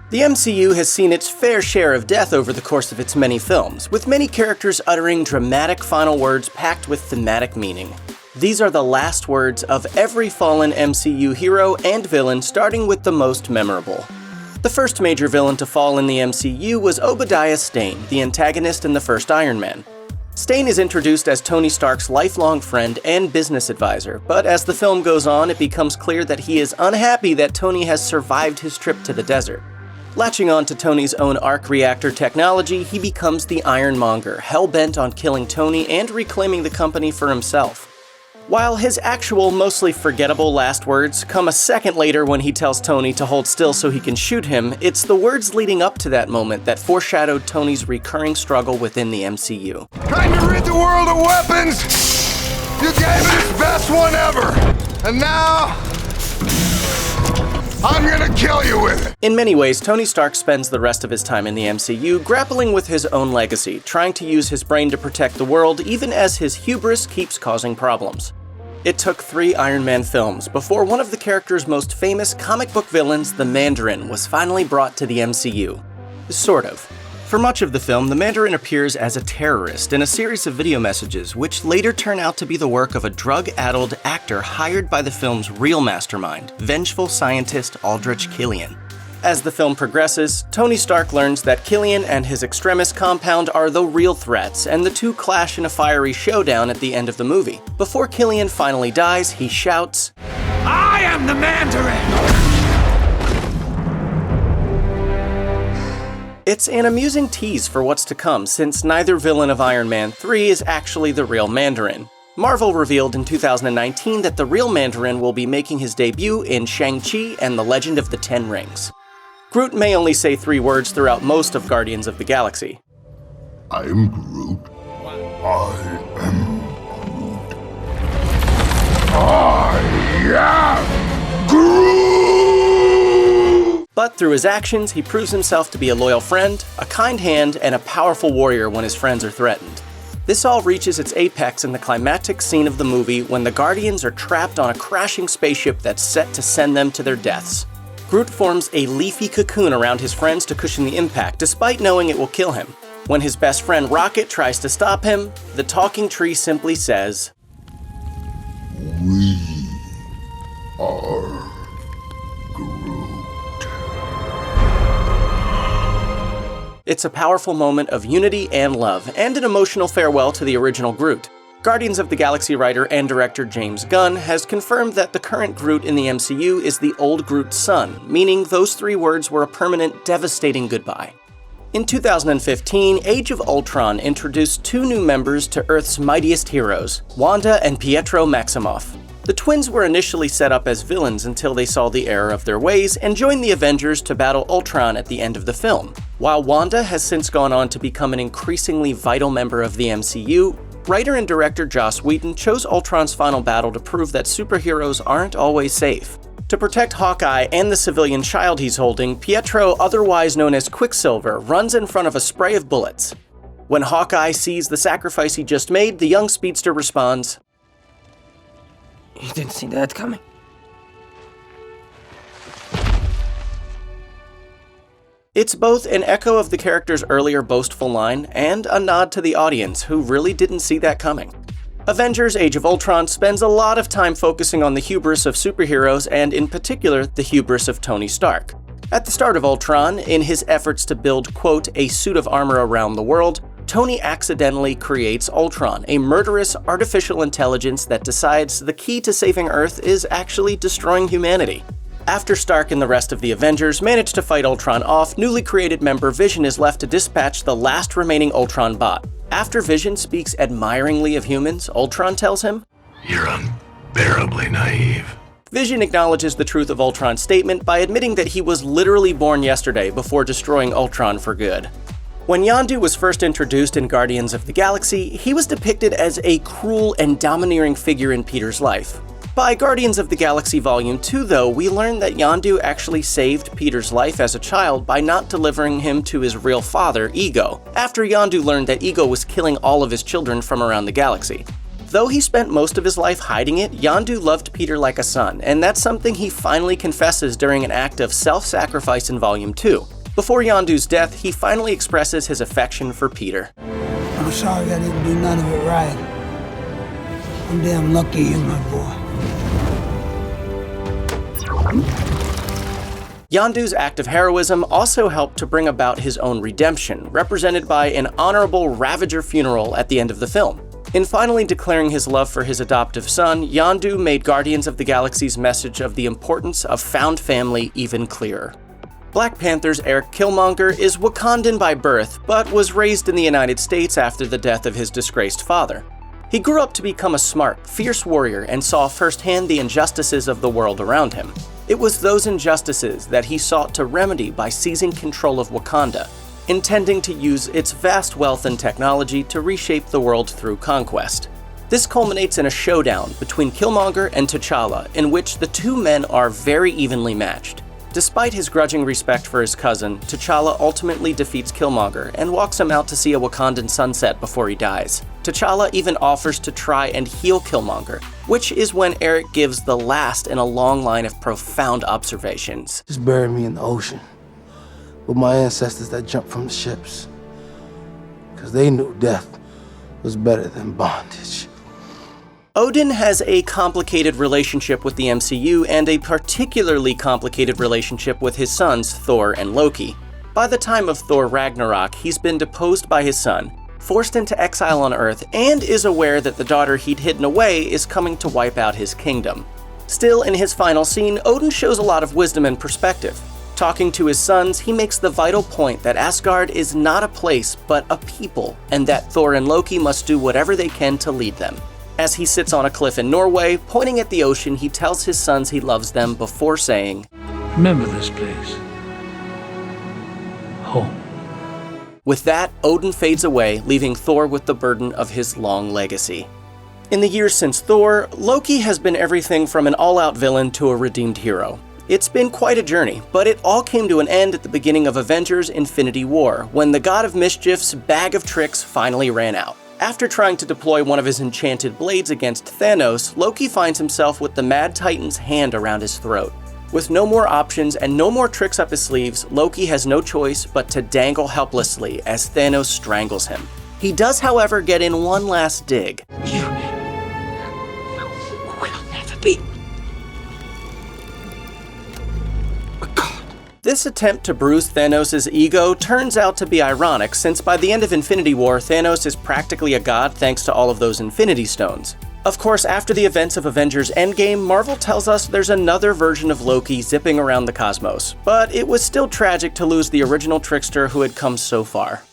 The MCU has seen its fair share of death over the course of its many films, with many characters uttering dramatic final words packed with thematic meaning. These are the last words of every fallen MCU hero and villain, starting with the most memorable. The first major villain to fall in the MCU was Obadiah Stane, the antagonist in the first Iron Man. Stane is introduced as Tony Stark's lifelong friend and business advisor, but as the film goes on, it becomes clear that he is unhappy that Tony has survived his trip to the desert. Latching on to Tony's own arc reactor technology, he becomes the Ironmonger, hell-bent on killing Tony and reclaiming the company for himself. While his actual, mostly forgettable last words come a second later when he tells Tony to hold still so he can shoot him, it's the words leading up to that moment that foreshadowed Tony's recurring struggle within the MCU. Trying to rid the world of weapons! You gave it its best one ever! And now... I'm gonna kill you with it! In many ways, Tony Stark spends the rest of his time in the MCU grappling with his own legacy, trying to use his brain to protect the world even as his hubris keeps causing problems. It took 3 Iron Man films before one of the character's most famous comic book villains, the Mandarin, was finally brought to the MCU. Sort of. For much of the film, the Mandarin appears as a terrorist in a series of video messages, which later turn out to be the work of a drug-addled actor hired by the film's real mastermind, vengeful scientist Aldrich Killian. As the film progresses, Tony Stark learns that Killian and his extremist compound are the real threats, and the two clash in a fiery showdown at the end of the movie. Before Killian finally dies, he shouts, "I am the Mandarin!" It's an amusing tease for what's to come, since neither villain of Iron Man 3 is actually the real Mandarin. Marvel revealed in 2019 that the real Mandarin will be making his debut in Shang-Chi and the Legend of the Ten Rings. Groot may only say 3 words throughout most of Guardians of the Galaxy. I'm Groot. I am Groot. I am Groot! But through his actions, he proves himself to be a loyal friend, a kind hand, and a powerful warrior when his friends are threatened. This all reaches its apex in the climactic scene of the movie when the Guardians are trapped on a crashing spaceship that's set to send them to their deaths. Groot forms a leafy cocoon around his friends to cushion the impact, despite knowing it will kill him. When his best friend Rocket tries to stop him, the talking tree simply says, We are Groot. It's a powerful moment of unity and love, and an emotional farewell to the original Groot. Guardians of the Galaxy writer and director James Gunn has confirmed that the current Groot in the MCU is the old Groot's son, meaning those 3 words were a permanent, devastating goodbye. In 2015, Age of Ultron introduced 2 new members to Earth's mightiest heroes, Wanda and Pietro Maximoff. The twins were initially set up as villains until they saw the error of their ways and joined the Avengers to battle Ultron at the end of the film. While Wanda has since gone on to become an increasingly vital member of the MCU, writer and director Joss Whedon chose Ultron's final battle to prove that superheroes aren't always safe. To protect Hawkeye and the civilian child he's holding, Pietro, otherwise known as Quicksilver, runs in front of a spray of bullets. When Hawkeye sees the sacrifice he just made, the young speedster responds, "You didn't see that coming." It's both an echo of the character's earlier boastful line and a nod to the audience who really didn't see that coming. Avengers Age of Ultron spends a lot of time focusing on the hubris of superheroes and in particular the hubris of Tony Stark. At the start of Ultron, in his efforts to build, quote, a suit of armor around the world, Tony accidentally creates Ultron, a murderous artificial intelligence that decides the key to saving Earth is actually destroying humanity. After Stark and the rest of the Avengers manage to fight Ultron off, newly created member Vision is left to dispatch the last remaining Ultron bot. After Vision speaks admiringly of humans, Ultron tells him, "You're unbearably naive." Vision acknowledges the truth of Ultron's statement by admitting that he was literally born yesterday before destroying Ultron for good. When Yondu was first introduced in Guardians of the Galaxy, he was depicted as a cruel and domineering figure in Peter's life. By Guardians of the Galaxy Volume 2, though, we learn that Yondu actually saved Peter's life as a child by not delivering him to his real father, Ego, after Yondu learned that Ego was killing all of his children from around the galaxy. Though he spent most of his life hiding it, Yondu loved Peter like a son, and that's something he finally confesses during an act of self-sacrifice in Volume 2. Before Yondu's death, he finally expresses his affection for Peter. I'm sorry I didn't do none of it right. I'm damn lucky you, my boy. Yondu's act of heroism also helped to bring about his own redemption, represented by an honorable Ravager funeral at the end of the film. In finally declaring his love for his adoptive son, Yondu made Guardians of the Galaxy's message of the importance of found family even clearer. Black Panther's Erik Killmonger is Wakandan by birth, but was raised in the United States after the death of his disgraced father. He grew up to become a smart, fierce warrior and saw firsthand the injustices of the world around him. It was those injustices that he sought to remedy by seizing control of Wakanda, intending to use its vast wealth and technology to reshape the world through conquest. This culminates in a showdown between Killmonger and T'Challa, in which the two men are very evenly matched. Despite his grudging respect for his cousin, T'Challa ultimately defeats Killmonger and walks him out to see a Wakandan sunset before he dies. T'Challa even offers to try and heal Killmonger, which is when Erik gives the last in a long line of profound observations. Just bury me in the ocean with my ancestors that jumped from the ships, because they knew death was better than bondage. Odin has a complicated relationship with the MCU and a particularly complicated relationship with his sons Thor and Loki. By the time of Thor Ragnarok, he's been deposed by his son, forced into exile on Earth, and is aware that the daughter he'd hidden away is coming to wipe out his kingdom. Still, in his final scene, Odin shows a lot of wisdom and perspective. Talking to his sons, he makes the vital point that Asgard is not a place, but a people, and that Thor and Loki must do whatever they can to lead them. As he sits on a cliff in Norway, pointing at the ocean, he tells his sons he loves them before saying, Remember this place. Home. With that, Odin fades away, leaving Thor with the burden of his long legacy. In the years since Thor, Loki has been everything from an all-out villain to a redeemed hero. It's been quite a journey, but it all came to an end at the beginning of Avengers: Infinity War, when the God of Mischief's bag of tricks finally ran out. After trying to deploy one of his enchanted blades against Thanos, Loki finds himself with the Mad Titan's hand around his throat. With no more options and no more tricks up his sleeves, Loki has no choice but to dangle helplessly as Thanos strangles him. He does, however, get in one last dig. You will never be. This attempt to bruise Thanos' ego turns out to be ironic, since by the end of Infinity War, Thanos is practically a god thanks to all of those Infinity Stones. Of course, after the events of Avengers Endgame, Marvel tells us there's another version of Loki zipping around the cosmos, but it was still tragic to lose the original trickster who had come so far.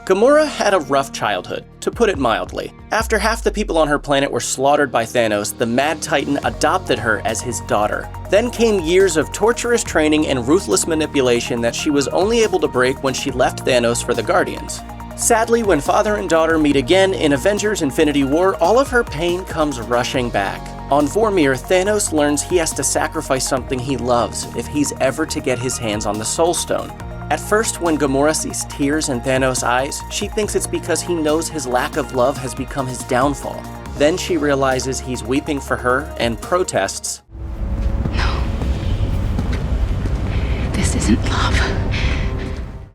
Gamora had a rough childhood, to put it mildly. After half the people on her planet were slaughtered by Thanos, the Mad Titan adopted her as his daughter. Then came years of torturous training and ruthless manipulation that she was only able to break when she left Thanos for the Guardians. Sadly, when father and daughter meet again in Avengers: Infinity War, all of her pain comes rushing back. On Vormir, Thanos learns he has to sacrifice something he loves if he's ever to get his hands on the Soul Stone. At first, when Gamora sees tears in Thanos' eyes, she thinks it's because he knows his lack of love has become his downfall. Then she realizes he's weeping for her and protests, No. This isn't love.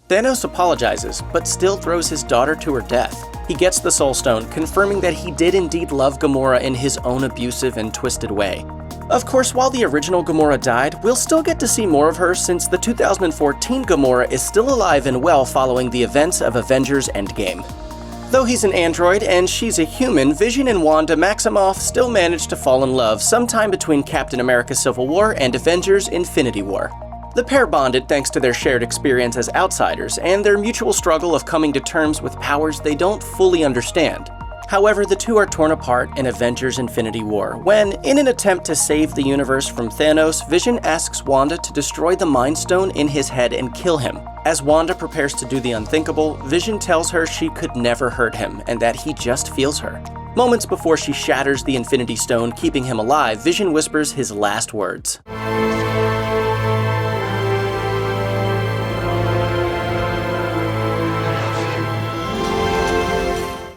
Thanos apologizes, but still throws his daughter to her death. He gets the Soul Stone, confirming that he did indeed love Gamora in his own abusive and twisted way. Of course, while the original Gamora died, we'll still get to see more of her, since the 2014 Gamora is still alive and well following the events of Avengers Endgame. Though he's an android and she's a human, Vision and Wanda Maximoff still managed to fall in love sometime between Captain America: Civil War and Avengers: Infinity War. The pair bonded thanks to their shared experience as outsiders and their mutual struggle of coming to terms with powers they don't fully understand. However, the two are torn apart in Avengers: Infinity War, when, in an attempt to save the universe from Thanos, Vision asks Wanda to destroy the Mind Stone in his head and kill him. As Wanda prepares to do the unthinkable, Vision tells her she could never hurt him and that he just feels her. Moments before she shatters the Infinity Stone, keeping him alive, Vision whispers his last words.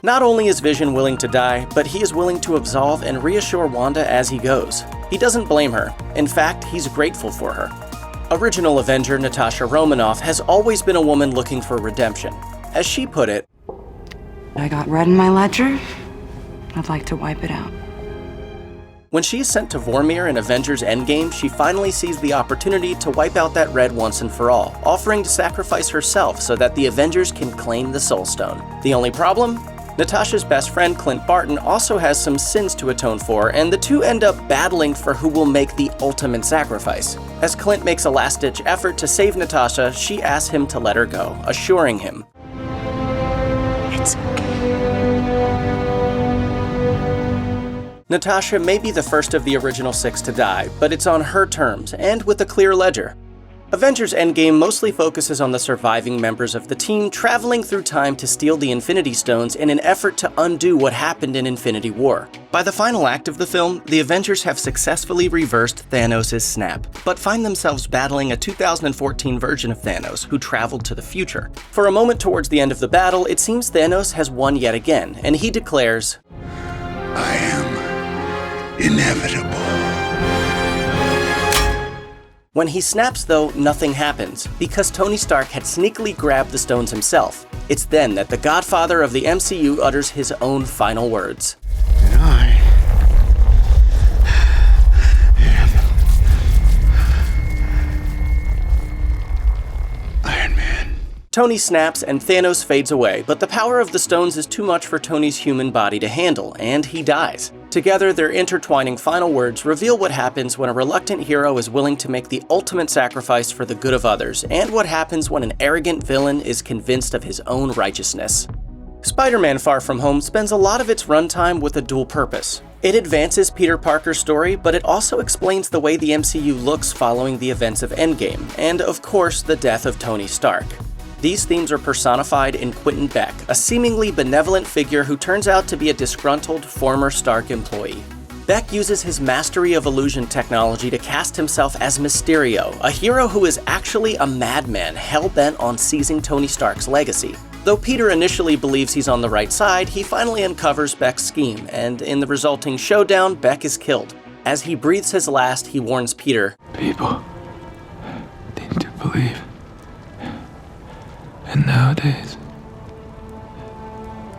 Not only is Vision willing to die, but he is willing to absolve and reassure Wanda as he goes. He doesn't blame her. In fact, he's grateful for her. Original Avenger Natasha Romanoff has always been a woman looking for redemption. As she put it, I got red in my ledger. I'd like to wipe it out. when she is sent to Vormir in Avengers Endgame, she finally sees the opportunity to wipe out that red once and for all, offering to sacrifice herself so that the Avengers can claim the Soul Stone. The only problem? Natasha's best friend Clint Barton also has some sins to atone for, and the two end up battling for who will make the ultimate sacrifice. As Clint makes a last-ditch effort to save Natasha, she asks him to let her go, assuring him, It's okay. Natasha may be the first of the original 6 to die, but it's on her terms, and with a clear ledger. Avengers Endgame mostly focuses on the surviving members of the team traveling through time to steal the Infinity Stones in an effort to undo what happened in Infinity War. By the final act of the film, the Avengers have successfully reversed Thanos' snap, but find themselves battling a 2014 version of Thanos who traveled to the future. For a moment towards the end of the battle, it seems Thanos has won yet again, and he declares, I am inevitable. When he snaps, though, nothing happens, because Tony Stark had sneakily grabbed the stones himself. It's then that the godfather of the MCU utters his own final words. And I am Iron Man. Tony snaps and Thanos fades away, but the power of the stones is too much for Tony's human body to handle, and he dies. Together, their intertwining final words reveal what happens when a reluctant hero is willing to make the ultimate sacrifice for the good of others, and what happens when an arrogant villain is convinced of his own righteousness. Spider-Man: Far From Home spends a lot of its runtime with a dual purpose. It advances Peter Parker's story, but it also explains the way the MCU looks following the events of Endgame, and of course, the death of Tony Stark. These themes are personified in Quentin Beck, a seemingly benevolent figure who turns out to be a disgruntled former Stark employee. Beck uses his mastery of illusion technology to cast himself as Mysterio, a hero who is actually a madman hell-bent on seizing Tony Stark's legacy. Though Peter initially believes he's on the right side, he finally uncovers Beck's scheme, and in the resulting showdown, Beck is killed. As he breathes his last, he warns Peter, People need to believe. And nowadays,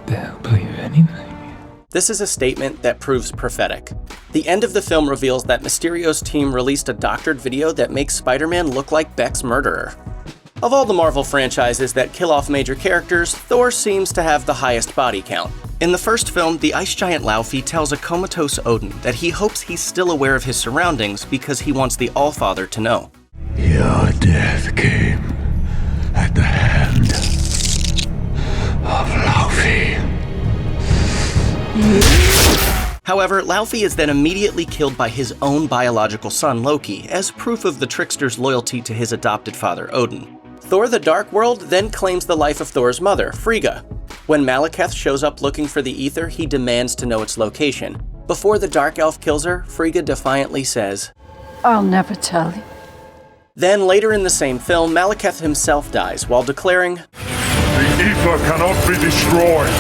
they'll believe anything. This is a statement that proves prophetic. The end of the film reveals that Mysterio's team released a doctored video that makes Spider-Man look like Beck's murderer. Of all the Marvel franchises that kill off major characters, Thor seems to have the highest body count. In the first film, the ice giant Laufey tells a comatose Odin that he hopes he's still aware of his surroundings because he wants the Allfather to know. Your death came at the hand of Laufey. However, Laufey is then immediately killed by his own biological son Loki, as proof of the trickster's loyalty to his adopted father Odin. Thor: The Dark World then claims the life of Thor's mother, Frigga. When Malekith shows up looking for the ether, he demands to know its location. Before the Dark Elf kills her, Frigga defiantly says, I'll never tell you. Then later in the same film, Malekith himself dies while declaring, The ether cannot be destroyed.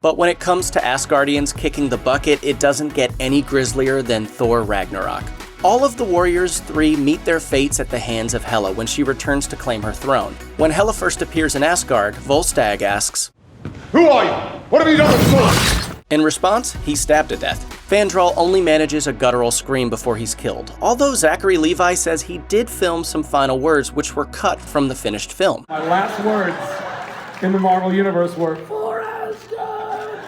But when it comes to Asgardians kicking the bucket, it doesn't get any grislier than Thor Ragnarok. All of the Warriors 3 meet their fates at the hands of Hela when she returns to claim her throne. When Hela first appears in Asgard, Volstagg asks, Who are you? What have you done with Thor? In response, he's stabbed to death. Fandral only manages a guttural scream before he's killed, although Zachary Levi says he did film some final words which were cut from the finished film. My last words in the Marvel Universe were, For Asgard!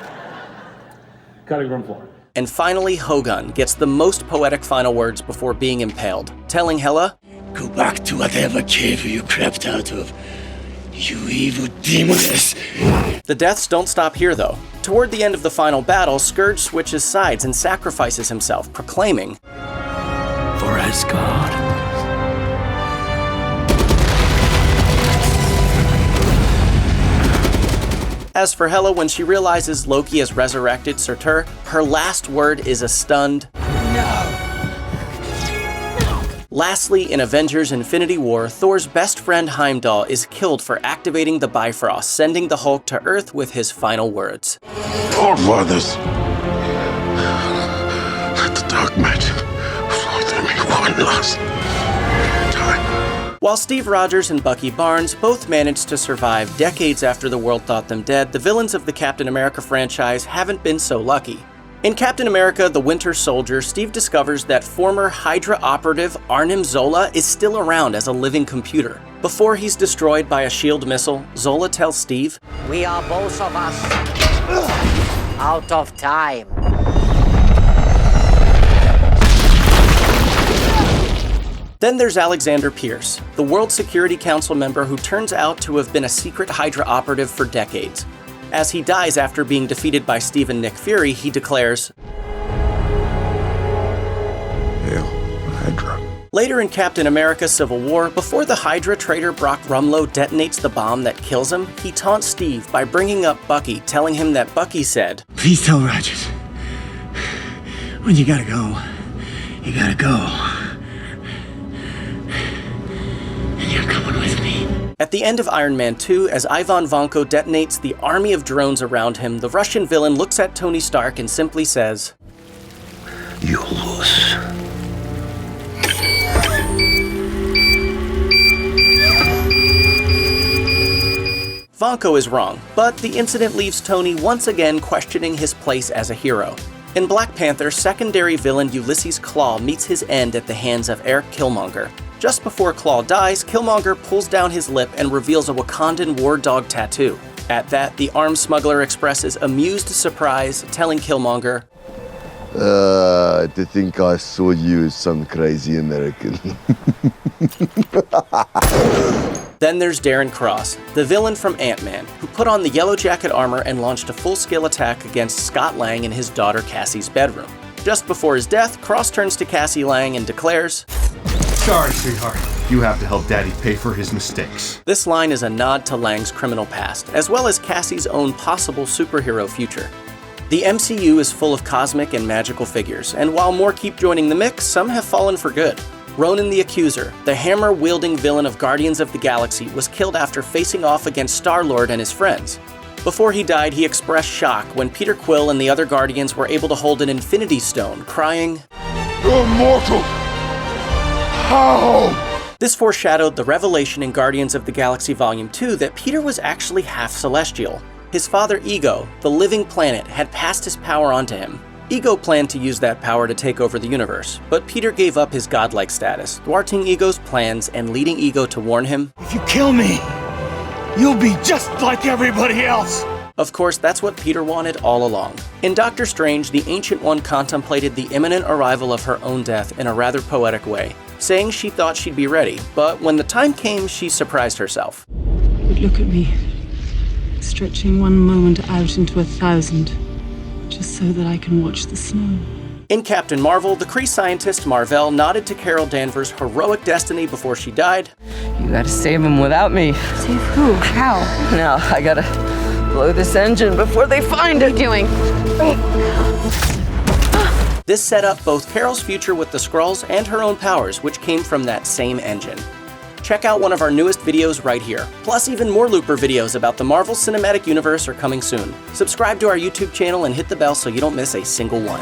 Cutting room floor. And finally, Hogun gets the most poetic final words before being impaled, telling Hela, Go back to whatever cave you crept out of, you evil demoness. The deaths don't stop here though. Toward the end of the final battle, Scourge switches sides and sacrifices himself, proclaiming, For Asgard. As for Hela, when she realizes Loki has resurrected Surtur, her last word is a stunned no. Lastly, in Avengers: Infinity War, Thor's best friend Heimdall is killed for activating the Bifrost, sending the Hulk to Earth with his final words. Forefathers, let the dark magic flow through me one last time. While Steve Rogers and Bucky Barnes both managed to survive decades after the world thought them dead, the villains of the Captain America franchise haven't been so lucky. In Captain America: The Winter Soldier, Steve discovers that former Hydra operative Arnim Zola is still around as a living computer. Before he's destroyed by a SHIELD missile, Zola tells Steve, "We are both of us out of time." Then there's Alexander Pierce, the World Security Council member who turns out to have been a secret Hydra operative for decades. As he dies after being defeated by Steve and Nick Fury, he declares, Hail, Hydra. Later in Captain America: Civil War, before the Hydra traitor Brock Rumlow detonates the bomb that kills him, he taunts Steve by bringing up Bucky, telling him that Bucky said, Please tell Rogers, when you gotta go, you gotta go. And you're coming with me. At the end of Iron Man 2, as Ivan Vanko detonates the army of drones around him, the Russian villain looks at Tony Stark and simply says, You lose. Vanko is wrong, but the incident leaves Tony once again questioning his place as a hero. In Black Panther, secondary villain Ulysses Klaue meets his end at the hands of Erik Killmonger. Just before Klaue dies, Killmonger pulls down his lip and reveals a Wakandan war dog tattoo. At that, the arms smuggler expresses amused surprise, telling Killmonger, I think I saw you as some crazy American. Then there's Darren Cross, the villain from Ant-Man, who put on the Yellow Jacket armor and launched a full-scale attack against Scott Lang in his daughter Cassie's bedroom. Just before his death, Cross turns to Cassie Lang and declares, Sorry, sweetheart. You have to help Daddy pay for his mistakes. This line is a nod to Lang's criminal past, as well as Cassie's own possible superhero future. The MCU is full of cosmic and magical figures, and while more keep joining the mix, some have fallen for good. Ronan the Accuser, the hammer-wielding villain of Guardians of the Galaxy, was killed after facing off against Star-Lord and his friends. Before he died, he expressed shock when Peter Quill and the other Guardians were able to hold an Infinity Stone, crying, Immortal! How? This foreshadowed the revelation in Guardians of the Galaxy Volume 2 that Peter was actually half celestial. His father Ego, the living planet, had passed his power onto him. Ego planned to use that power to take over the universe, but Peter gave up his godlike status, thwarting Ego's plans and leading Ego to warn him, If you kill me, you'll be just like everybody else. Of course, that's what Peter wanted all along. In Doctor Strange, the Ancient One contemplated the imminent arrival of her own death in a rather poetic way, saying she thought she'd be ready, but when the time came, she surprised herself. But look at me, stretching one moment out into 1,000, just so that I can watch the snow. In Captain Marvel, the Kree scientist Mar-Vell nodded to Carol Danvers' heroic destiny before she died. You gotta save him without me. Save who? How? Now, I gotta blow this engine before they find it. What are you doing? This set up both Carol's future with the Skrulls and her own powers, which came from that same engine. Check out one of our newest videos right here. Plus, even more Looper videos about the Marvel Cinematic Universe are coming soon. Subscribe to our YouTube channel and hit the bell so you don't miss a single one.